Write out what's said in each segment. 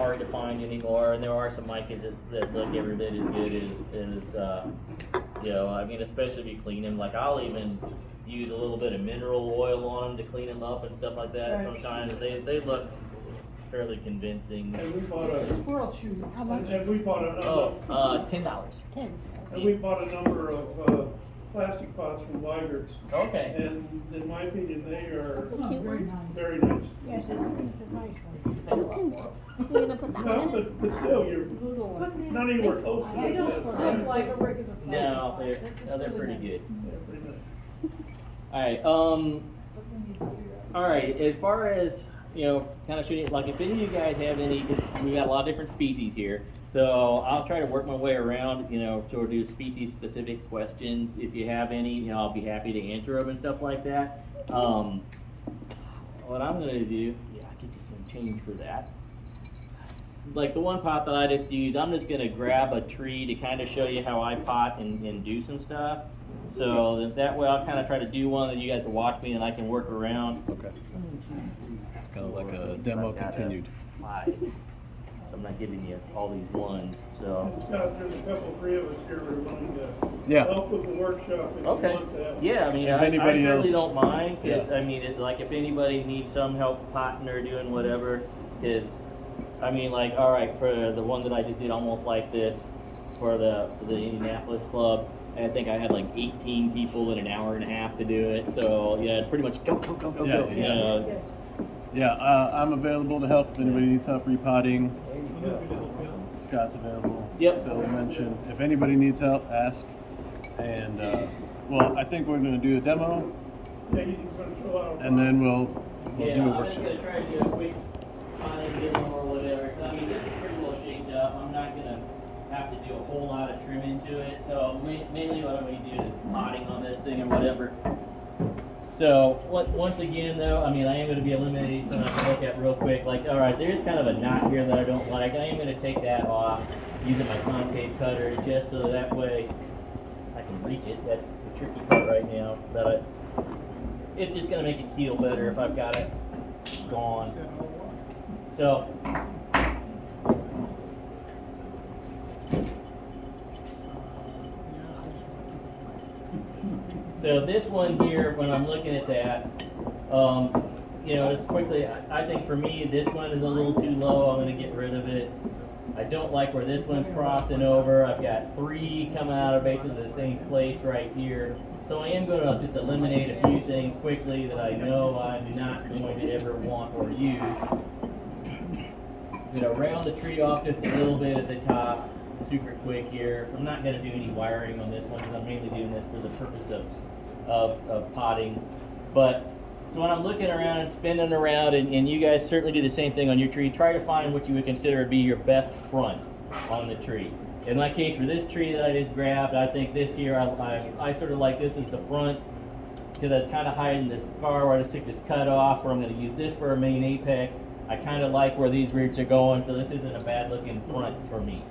hard to find anymore, and there are some micas that look every bit as good as you know, I mean, especially if you clean them. Like, I'll even use a little bit of mineral oil on them to clean them up and stuff like that. Sometimes they look fairly convincing. And we bought a Squirrel shoe, how much? and we bought a number, $10. 10. and we bought a number of plastic pots from Weigert's. Okay. And in my opinion, they are That's a cute one. very nice. Yes, I think it's a nice one. Pay a lot more. You're gonna put that No, one in it? but still, you're Google one. not anywhere close to They it. don't That's look right. like a regular plastic No, pot. they're pretty good. Yeah, pretty nice. All right. All right. As far as, you know, kind of shooting, like if any of you guys have any, 'cause we got a lot of different species here, so I'll try to work my way around, you know, to do species specific questions. If you have any, you know, I'll be happy to answer them and stuff like that. What I'm gonna do, yeah, I'll get you some change for that. Like the one pot that I just used, I'm just gonna grab a tree to kind of show you how I pot and do some stuff. So that way I'll kind of try to do one that you guys will watch me and I can work around. Okay. It's kind of like a demo continued. So I'm not giving you all these ones, so. Scott, there's a couple, 3 of us here who are willing to Yeah. help with the workshop if you Okay, want to. yeah, I mean, If I anybody certainly else- don't mind, cause Yeah. I mean, like if anybody needs some help potting or doing whatever, is, I mean, like, all right, for the one that I just did almost like this, for the Indianapolis club, I think I had like 18 people in an hour and a half to do it, so yeah, it's pretty much go, Yeah, go, you know. Yeah, I'm available to help if anybody needs help repotting. There you go. Scott's available. Yep. Phil mentioned. If anybody needs help, ask. And well, I think we're going to do a demo, Yeah, he's gonna fill out. and then we'll Yeah, do a I'm just workshop. gonna try to do a quick potting demo or whatever. I mean, this is pretty well shaped up. I'm not gonna have to do a whole lot of trimming to it. So mainly what I'm gonna do is potting on this thing or whatever. So once again though, I mean, I am gonna be eliminating something I can look at real quick. Like, all right, there's kind of a knot here that I don't like. I am gonna take that off using my concave cutter just so that way I can reach it. That's the tricky part right now. But it's just gonna make it feel better if I've got it gone. So. So this one here, when I'm looking at that, you know, just quickly, I think for me, this one is a little too low. I'm gonna get rid of it. I don't like where this one's crossing over. I've got 3 coming out of basically the same place right here. So I am gonna just eliminate a few things quickly that I know I'm not going to ever want or use. I'm gonna round the tree off just a little bit at the top, super quick here. I'm not gonna do any wiring on this one because I'm mainly doing this for the purpose of potting. But so when I'm looking around and spinning around, and you guys certainly do the same thing on your tree, try to find what you would consider to be your best front on the tree. In my case, for this tree that I just grabbed, I think this here, I sort of like this as the front because that's kind of hiding this scar where I just took this cut off, where I'm going to use this for a main apex. I kind of like where these roots are going, so this isn't a bad looking front for me.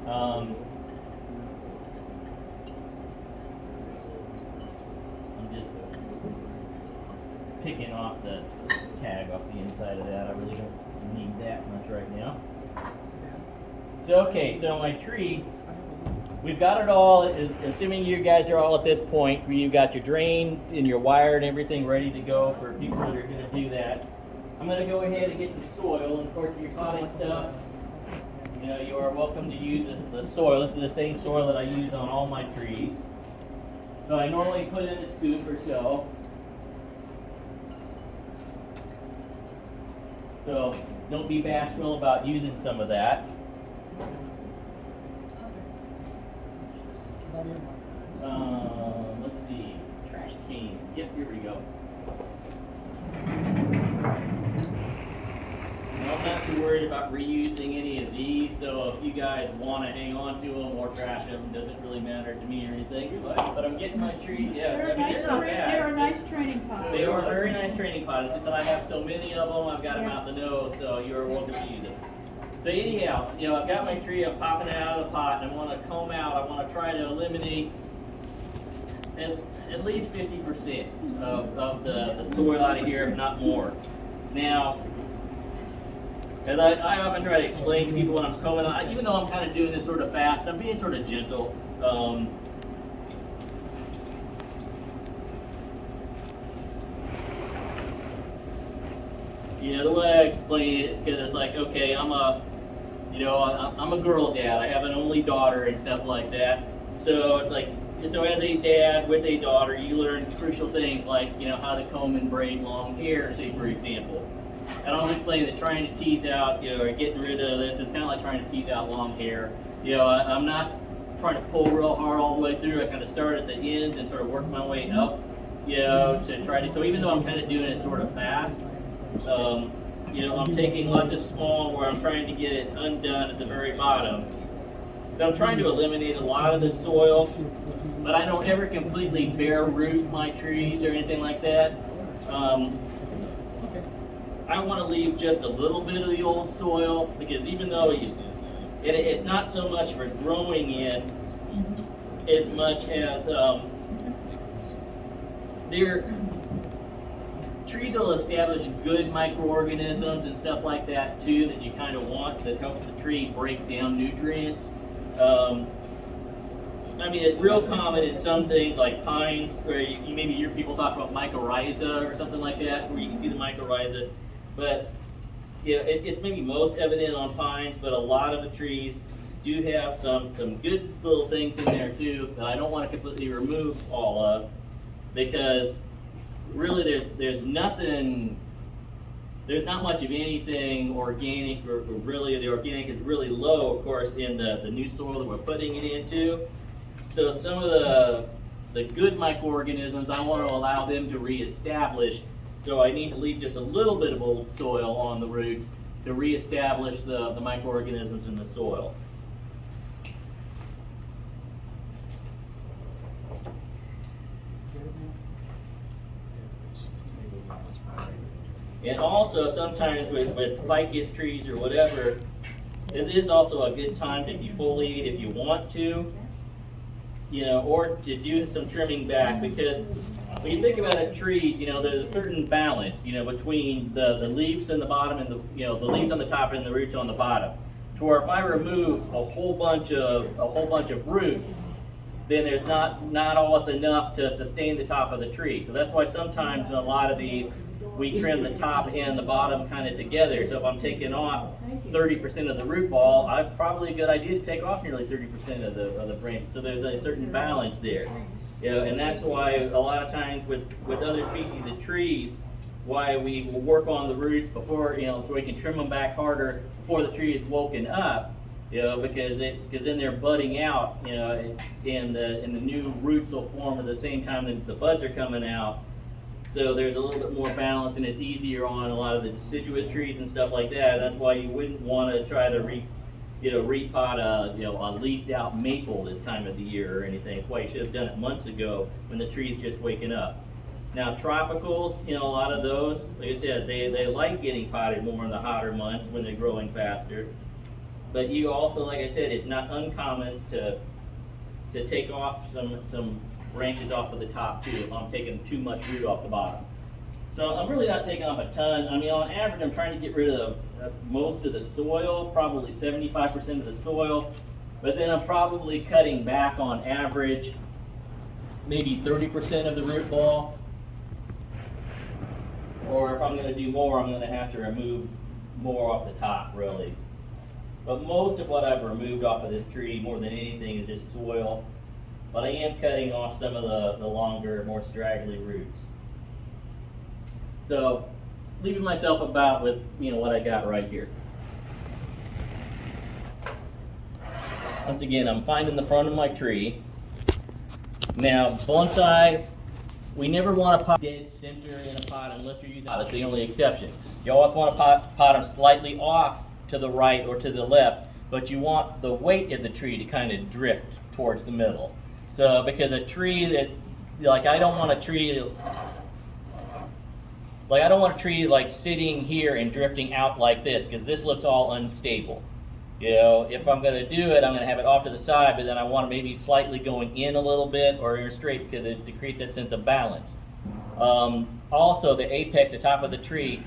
I'm just picking off the tag off the inside of that. I really don't need that much right now. So okay, so my tree, we've got it all, assuming you guys are all at this point, where you've got your drain and your wire and everything ready to go for people that are going to do that. I'm going to go ahead and get some soil, and of course for your potting stuff, you know, you are welcome to use the soil. This is the same soil that I use on all my trees. So I normally put in a scoop or so. So don't be bashful about using some of that. Let's see, trash can. Yep, here we go. Now, I'm not too worried about reusing any of these, so if you guys want to hang on to them or trash them, doesn't really matter to me or anything. But I'm getting my trees. Yeah, They're I mean, they're not bad. They're a nice training pot. They are very nice training pots. It's just that I have so many of them, I've got them out the nose, so you are welcome to use them. So anyhow, you know, I've got my tree, I'm popping it out of the pot, and I want to comb out, I want to try to eliminate at least 50% of the soil out of here, if not more. Now, And I often try to explain to people when I'm coming on, even though I'm kind of doing this sort of fast, I'm being sort of gentle. You know, the way I explain it, because it's like, okay, I'm a girl dad. I have an only daughter and stuff like that. So it's like, so as a dad with a daughter, you learn crucial things like, you know, how to comb and braid long hair, say for example. And I'll explain that trying to tease out, you know, or getting rid of this is kind of like trying to tease out long hair. You know, I'm not trying to pull real hard all the way through. I kind of start at the ends and sort of work my way up, you know, to try to, so even though I'm kind of doing it sort of fast, you know, I'm taking lots of small where I'm trying to get it undone at the very bottom. So I'm trying to eliminate a lot of the soil, but I don't ever completely bare root my trees or anything like that. I want to leave just a little bit of the old soil, because even though it's not so much for growing in as much as trees will establish good microorganisms and stuff like that too that you kind of want, that helps the tree break down nutrients. I mean, it's real common in some things like pines, where you maybe hear people talk about mycorrhiza or something like that, where you can see the mycorrhiza. But you know, it's maybe most evident on pines, but a lot of the trees do have some good little things in there too that I don't want to completely remove all of, because really there's not much of anything organic, or really the organic is really low, of course, in the new soil that we're putting it into. So some of the good microorganisms, I want to allow them to reestablish. So I need to leave just a little bit of old soil on the roots to reestablish the microorganisms in the soil. And also sometimes with ficus trees or whatever, it is also a good time to defoliate if you want to, you know, or to do some trimming back, because when you think about it, trees, you know, there's a certain balance, you know, between the leaves in the bottom and the leaves on the top and the roots on the bottom. To where if I remove a whole bunch of root, then there's not always enough to sustain the top of the tree. So that's why sometimes in a lot of these, we trim the top and the bottom kind of together. So if I'm taking off 30% of the root ball, it's probably a good idea to take off nearly 30% of the branch. So there's a certain balance there. You know, and that's why a lot of times with other species of trees, why we will work on the roots before, you know, so we can trim them back harder before the tree is woken up, you know, because then they're budding out, you know, and the new roots will form at the same time that the buds are coming out. So there's a little bit more balance, and it's easier on a lot of the deciduous trees and stuff like that. That's why you wouldn't want to try to repot a leafed out maple this time of the year or anything. That's why you should have done it months ago when the tree's just waking up. Now tropicals, you know, a lot of those, like I said, they like getting potted more in the hotter months when they're growing faster. But you also, like I said, it's not uncommon to take off some branches off of the top too, if I'm taking too much root off the bottom. So I'm really not taking off a ton. I mean, on average, I'm trying to get rid of most of the soil, probably 75% of the soil, but then I'm probably cutting back on average, maybe 30% of the root ball. Or if I'm going to do more, I'm going to have to remove more off the top, really. But most of what I've removed off of this tree, more than anything, is just soil. But I am cutting off some of the longer, more straggly roots. So, leaving myself about with, you know, what I got right here. Once again, I'm finding the front of my tree. Now, bonsai, we never want to pot dead center in a pot unless you're using, that's the only exception. You always want to pot them slightly off to the right or to the left, but you want the weight of the tree to kind of drift towards the middle. So, because a tree that, like, I don't want a tree like sitting here and drifting out like this, because this looks all unstable. You know, if I'm going to do it, I'm going to have it off to the side, but then I want to maybe slightly going in a little bit or straight, because to create that sense of balance. Also, the apex, the top of the tree,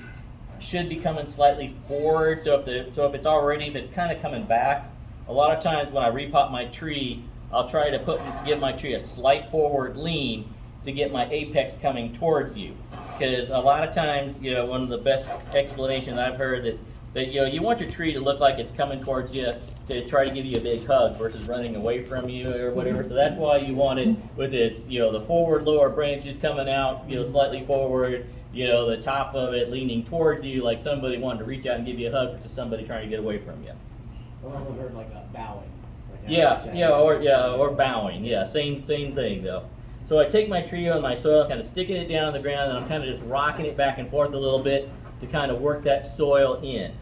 should be coming slightly forward. So if it's kind of coming back, a lot of times when I repot my tree, I'll try to give my tree a slight forward lean to get my apex coming towards you. Because a lot of times, one of the best explanations I've heard that you want your tree to look like it's coming towards you to try to give you a big hug versus running away from you or whatever. So that's why you want it with its, the forward lower branches coming out, slightly forward, the top of it leaning towards you like somebody wanted to reach out and give you a hug versus somebody trying to get away from you. Well, I've heard like a bowing. Or bowing. Yeah, same thing though. So I take my tree on my soil, kind of sticking it down on the ground, and I'm kind of just rocking it back and forth a little bit to kind of work that soil in.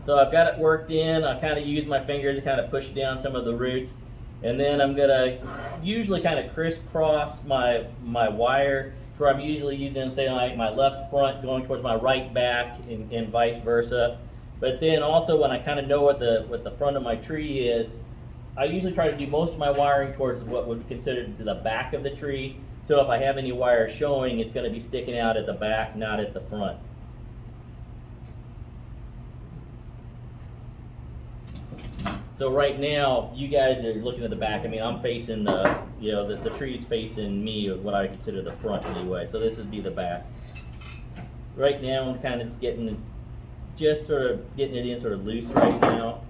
So I've got it worked in. I kind of use my fingers to kind of push down some of the roots, and then I'm gonna usually kind of crisscross my wire, where I'm usually using, say, like my left front going towards my right back, and vice versa. But then also when I kind of know what the front of my tree is, I usually try to do most of my wiring towards what would be considered the back of the tree. So if I have any wire showing, it's going to be sticking out at the back, not at the front. So right now, you guys are looking at the back. I mean, I'm facing the tree's facing me, what I consider the front anyway. So this would be the back. Right now, I'm kind of just sort of getting it in sort of loose right now.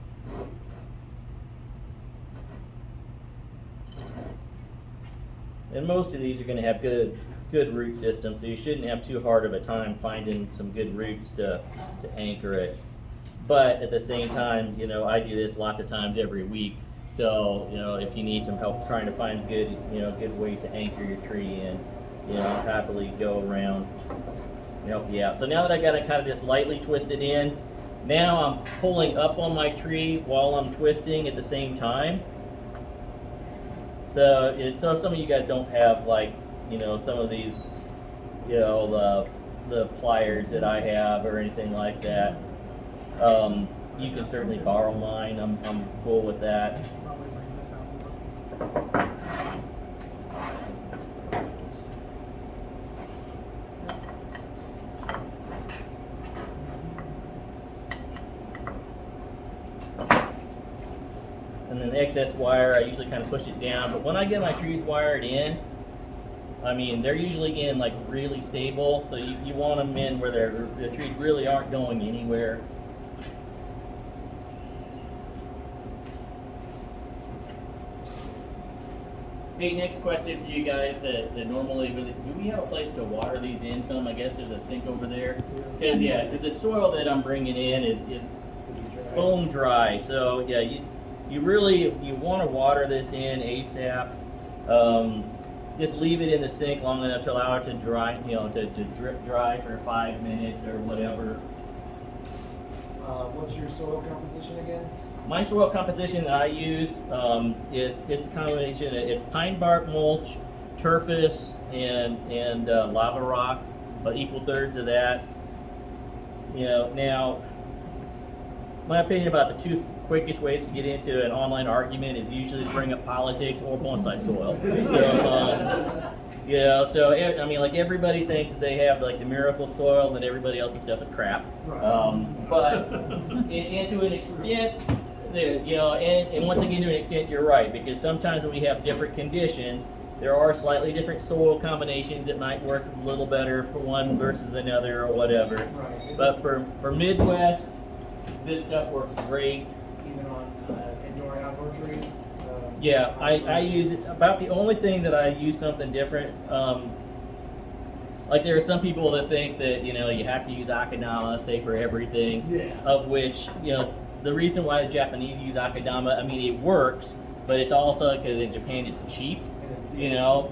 And most of these are going to have good root systems, so you shouldn't have too hard of a time finding some good roots to anchor it. But at the same time, I do this lots of times every week. So, if you need some help trying to find good ways to anchor your tree in, I'll happily go around and help you out. So now that I got it kind of just lightly twisted in, now I'm pulling up on my tree while I'm twisting at the same time. So some of you guys don't have some of these, the pliers that I have or anything like that. You can certainly borrow mine. I'm cool with that. And then the excess wire, I usually kind of push it down. But when I get my trees wired in, I mean, they're usually in really stable. So you want them in where the trees really aren't going anywhere. Hey, next question for you guys that normally do we have a place to water these in some? I guess there's a sink over there. Cause the soil that I'm bringing in is bone dry. So yeah, you want to water this in ASAP. Just leave it in the sink long enough to allow it to dry, to drip dry for 5 minutes or whatever. What's your soil composition again? My soil composition that I use, it's a combination. It's pine bark mulch, turfus, and lava rock, about equal thirds of that. Now, my opinion about the two quickest ways to get into an online argument is usually to bring up politics or bonsai soil. So I mean, everybody thinks that they have the miracle soil and everybody else's stuff is crap. But and to an extent, and once again, to an extent, you're right, because sometimes when we have different conditions, there are slightly different soil combinations that might work a little better for one versus another or whatever. Right. But for Midwest, this stuff works great. Even on indoor and outdoor trees? Yeah, I use it. About the only thing that I use something different, there are some people that think that, you have to use Akadama, say, for everything. Yeah. Of which, the reason why the Japanese use Akadama, I mean, it works, but it's also because in Japan it's cheap,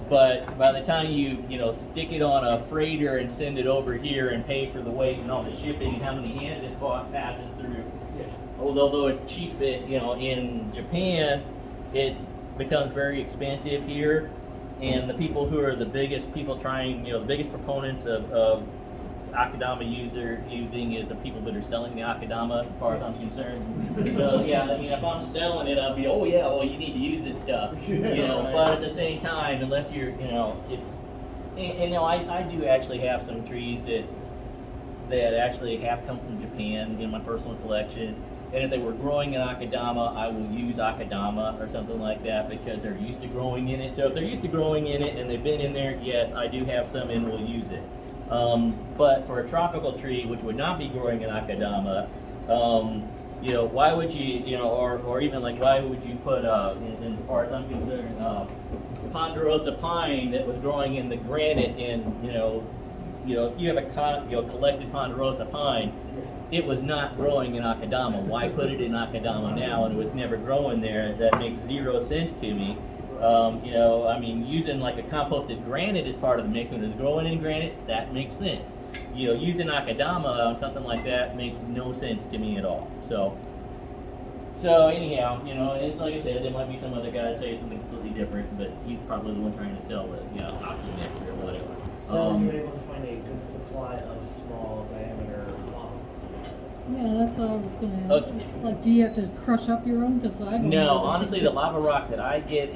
but by the time you stick it on a freighter and send it over here and pay for the weight and all the shipping and how many hands it passes through, although it's cheap, in Japan, it becomes very expensive here, and the people who are the biggest people the biggest proponents of Akadama using is the people that are selling the Akadama, as far as I'm concerned. So yeah, I mean, if I'm selling it, I'll be, you need to use this stuff, But at the same time, unless you're, I do actually have some trees that that actually have come from Japan in my personal collection. And if they were growing in akadama, I will use akadama or something like that because they're used to growing in it. So if they're used to growing in it and they've been in there, yes, I do have some and will use it. But for a tropical tree, which would not be growing in akadama, you know, why would you, you know, or even like why would you put, in as far as I'm concerned, ponderosa pine that was growing in the granite and, you know, if you have a collected ponderosa pine, it was not growing in akadama. Why put it in akadama now and it was never growing there? That makes zero sense to me. You know, I mean, using like a composted granite as part of the mix when it's growing in granite, that makes sense. You know, using akadama on something like that makes no sense to me at all. So anyhow, you know, it's like I said, there might be some other guy that tell you something completely different, but he's probably the one trying to sell the, you know, Aki mix or whatever. Are you able to find a good supply of small diameter lava? Yeah, that's what I was gonna ask. Okay. Like, do you have to crush up your own? Because I don't know. No, honestly, the lava rock that I get,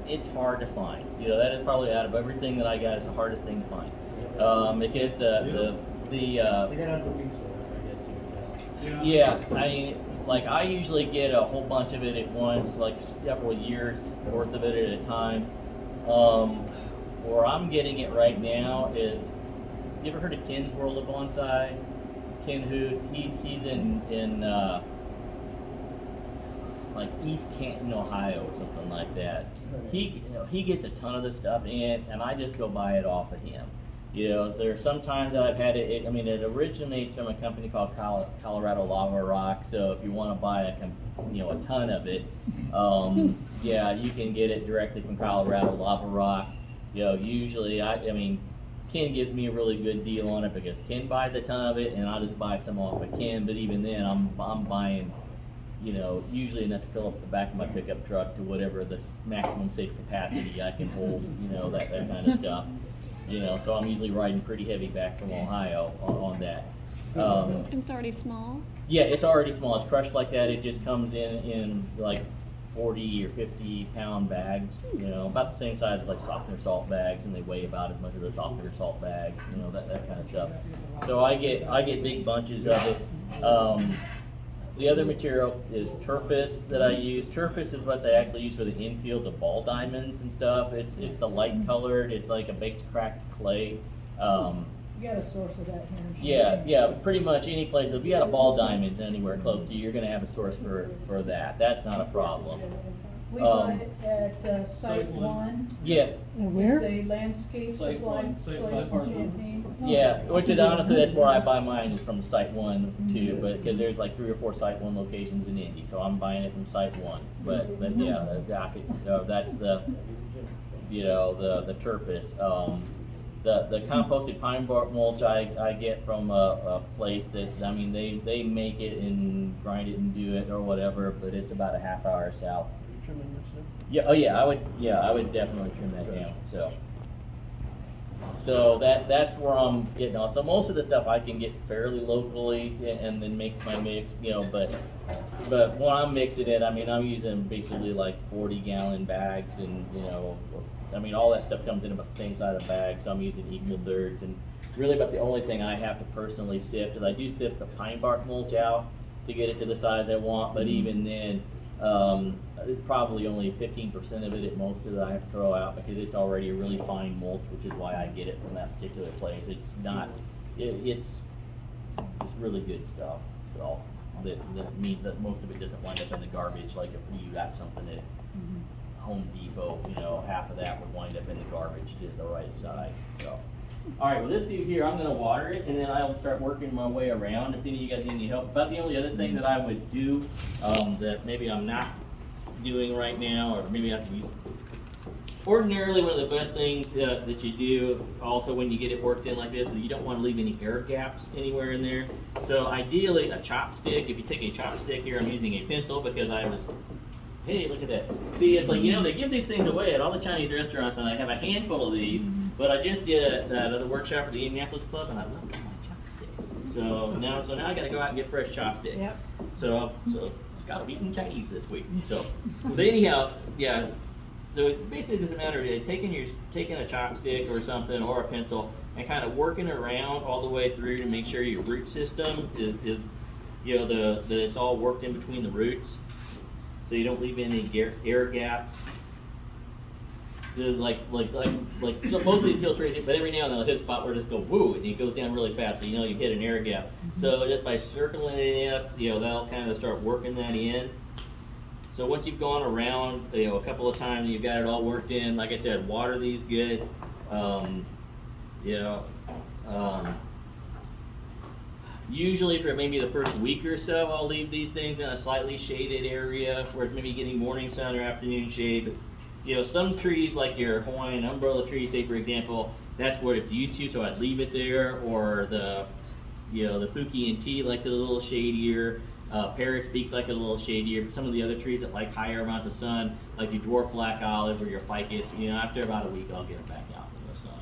it's hard to find. You know, that is probably out of everything that I got is the hardest thing to find. Because the We got out of the weeds for it, I guess you would tell. yeah, I mean, like I usually get a whole bunch of it at once, like several years worth of it at a time. Where I'm getting it right now is, you ever heard of Ken's World of Bonsai? Ken Huth, he's in like East Canton, Ohio, or something like that. He gets a ton of this stuff in, and I just go buy it off of him. You know, there's sometimes that I've had it. I mean, it originates from a company called Colorado Lava Rock. So if you want to buy a ton of it, yeah, you can get it directly from Colorado Lava Rock. You know, usually I mean, Ken gives me a really good deal on it because Ken buys a ton of it, and I'll just buy some off of Ken. But even then, I'm buying, you know, usually enough to fill up the back of my pickup truck to whatever the maximum safe capacity I can hold. You know, that kind of stuff. You know, so I'm usually riding pretty heavy back from Ohio on that. It's already small. Yeah, it's already small. It's crushed like that. It just comes in like 40 or 50 pound bags. You know, about the same size as like softener salt bags, and they weigh about as much as a softener salt bag. You know, that kind of stuff. So I get big bunches of it. The other material is turfus that I use. Turfus is what they actually use for the infields of ball diamonds and stuff. It's the light colored. It's like a baked cracked clay. You got a source of that here. Yeah, pretty much any place. If you got a ball diamond anywhere close to you, you're gonna have a source for that. That's not a problem. We got it at Site One. Yeah, And where? It's a landscape supply place in Champaign. yeah. Which is honestly, that's where I buy mine, is from Site One too. But because there's like 3 or 4 Site One locations in Indy, so I'm buying it from Site One. But yeah, that's the the turfus. The composted pine bark mulch I get from a place that, I mean, they make it and grind it and do it or whatever, but it's about a half hour south. Trimming this stuff? Yeah, oh yeah, I would definitely trim that down. So that's where I'm getting on. So most of the stuff I can get fairly locally and then make my mix, you know, but when I'm mixing it, I mean, I'm using basically like 40-gallon bags, and you know, I mean, all that stuff comes in about the same size of bags, so I'm using equal thirds. And really about the only thing I have to personally sift is I do sift the pine bark mulch out to get it to the size I want, but even then, probably only 15% of it at most that I have to throw out because it's already a really fine mulch, which is why I get it from that particular place. It's not, it's just really good stuff. So that means that most of it doesn't wind up in the garbage. Like if you got something at Home Depot, you know, half of that would wind up in the garbage to the right size. So, all right, well, this dude here, I'm going to water it, and then I'll start working my way around. If any of you guys need any help, about the only other thing that I would do that maybe I'm not doing right now, or maybe I have to use. Ordinarily, one of the best things that you do, also when you get it worked in like this, is you don't want to leave any air gaps anywhere in there. So ideally, a chopstick. If you take a chopstick here, I'm using a pencil because I was. Hey, look at that. See, it's like, you know, they give these things away at all the Chinese restaurants, and I have a handful of these, but I just did another workshop at the Indianapolis Club, and I love my chopsticks. So now I got to go out and get fresh chopsticks. Yep. So Scott will be eating Chinese this week. So anyhow, yeah. So it basically doesn't matter. Taking a chopstick or something or a pencil and kind of working around all the way through to make sure your root system is you know, that it's all worked in between the roots, so you don't leave any air gaps. Like so most of these filtration, but every now and then I'll hit a spot where it just go woo, and it goes down really fast, so you know you hit an air gap. So just by circling it up, you know, that'll kind of start working that in. So once you've gone around, you know, a couple of times, and you've got it all worked in, like I said, water these good. Usually for maybe the first week or so, I'll leave these things in a slightly shaded area where it's maybe getting morning sun or afternoon shade. But, you know, some trees like your Hawaiian umbrella tree, say for example, that's what it's used to, so I'd leave it there. Or the, you know, the Fuki and tea likes it a little shadier. Parrot speaks like it a little shadier. But some of the other trees that like higher amounts of sun, like your dwarf black olive or your ficus, you know, after about a week, I'll get them back out in the sun.